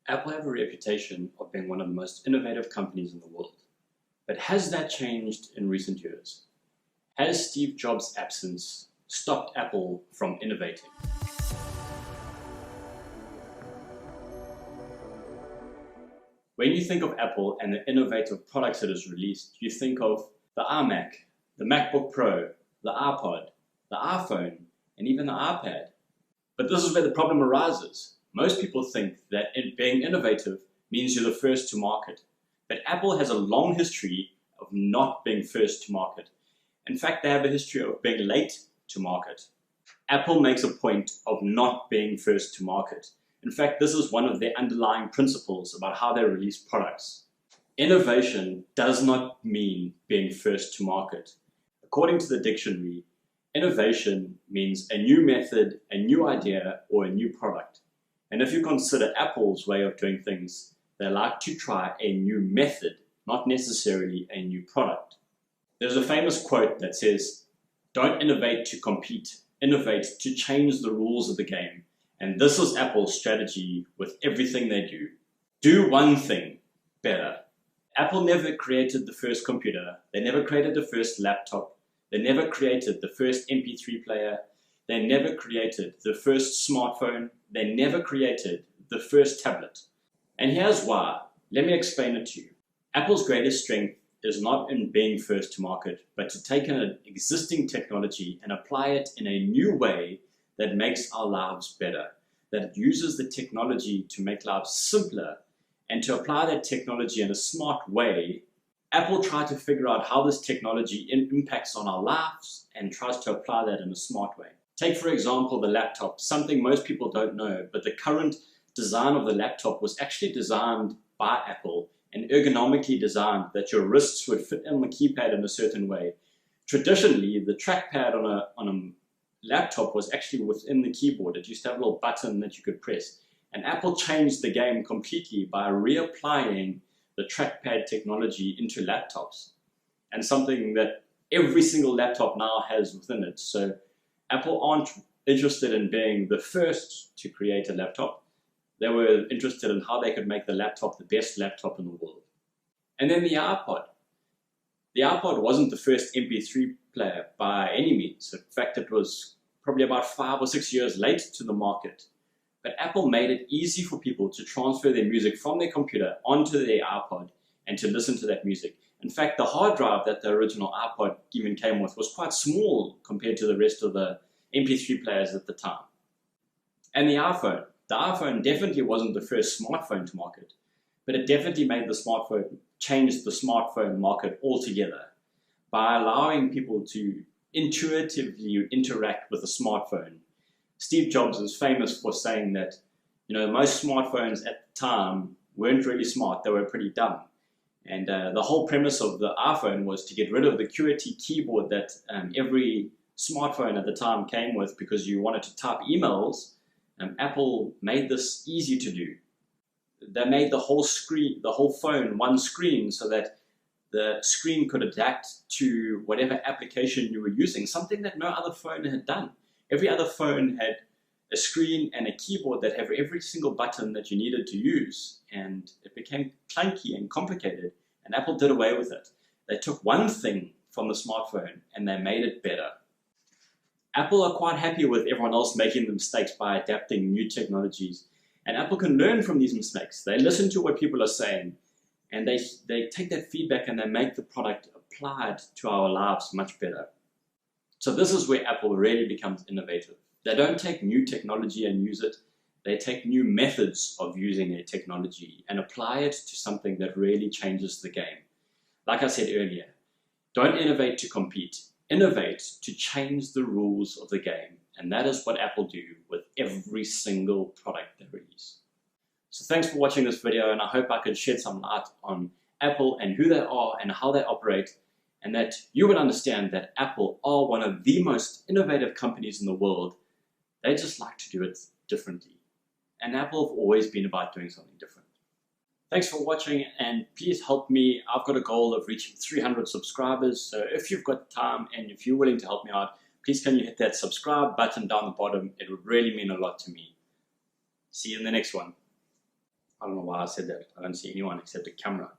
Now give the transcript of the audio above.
Apple have a reputation of being one of the most innovative companies in the world. But has that changed in recent years? Has Steve Jobs' absence stopped Apple from innovating? When you think of Apple and the innovative products it has released, you think of the iMac, the MacBook Pro, the iPod, the iPhone, and even the iPad. But this is where the problem arises. Most people think that being innovative means you're the first to market. But Apple has a long history of not being first to market. In fact, they have a history of being late to market. Apple makes a point of not being first to market. In fact, this is one of their underlying principles about how they release products. Innovation does not mean being first to market. According to the dictionary, innovation means a new method, a new idea, or a new product. And if you consider Apple's way of doing things, they like to try a new method, not necessarily a new product. There's a famous quote that says, "Don't innovate to compete, innovate to change the rules of the game." And this is Apple's strategy with everything they do. Do one thing better. Apple never created the first computer. They never created the first laptop. They never created the first MP3 player. They never created the first smartphone. They never created the first tablet. And here's why. Let me explain it to you. Apple's greatest strength is not in being first to market, but to take an existing technology and apply it in a new way that makes our lives better, that uses the technology to make lives simpler, and to apply that technology in a smart way. Apple tried to figure out how this technology impacts on our lives and tries to apply that in a smart way. Take, for example, the laptop, something most people don't know, but the current design of the laptop was actually designed by Apple and ergonomically designed that your wrists would fit in the keypad in a certain way. Traditionally, the trackpad on a laptop was actually within the keyboard. It used to have a little button that you could press. And Apple changed the game completely by reapplying the trackpad technology into laptops, and something that every single laptop now has within it. So Apple aren't interested in being the first to create a laptop. They were interested in how they could make the laptop the best laptop in the world. And then the iPod. The iPod wasn't the first MP3 player by any means. In fact, it was probably about 5 or 6 years late to the market. But Apple made it easy for people to transfer their music from their computer onto their iPod and to listen to that music. In fact, the hard drive that the original iPod even came with was quite small compared to the rest of the MP3 players at the time. And the iPhone. The iPhone definitely wasn't the first smartphone to market, but it definitely made changed the smartphone market altogether by allowing people to intuitively interact with a smartphone. Steve Jobs is famous for saying that, most smartphones at the time weren't really smart, they were pretty dumb. And the whole premise of the iPhone was to get rid of the QWERTY keyboard that every smartphone at the time came with because you wanted to type emails. Apple made this easy to do. They made the whole phone one screen so that the screen could adapt to whatever application you were using, something that no other phone had done. Every other phone had a screen and a keyboard that had every single button that you needed to use, and it became clunky and complicated, and Apple did away with it. They took one thing from the smartphone and they made it better. Apple are quite happy with everyone else making the mistakes by adapting new technologies, and Apple can learn from these mistakes. They listen to what people are saying, and they take that feedback and they make the product applied to our lives much better. So this is where Apple really becomes innovative. They don't take new technology and use it. They take new methods of using a technology and apply it to something that really changes the game. Like I said earlier, don't innovate to compete. Innovate to change the rules of the game. And that is what Apple do with every single product they release. So thanks for watching this video, and I hope I could shed some light on Apple and who they are and how they operate, and that you would understand that Apple are one of the most innovative companies in the world. They just like to do it differently. And Apple have always been about doing something different. Thanks for watching, and please help me. I've got a goal of reaching 300 subscribers. So if you've got time and if you're willing to help me out, please can you hit that subscribe button down the bottom. It would really mean a lot to me. See you in the next one. Bye. I don't know why I said that. I don't see anyone except a camera.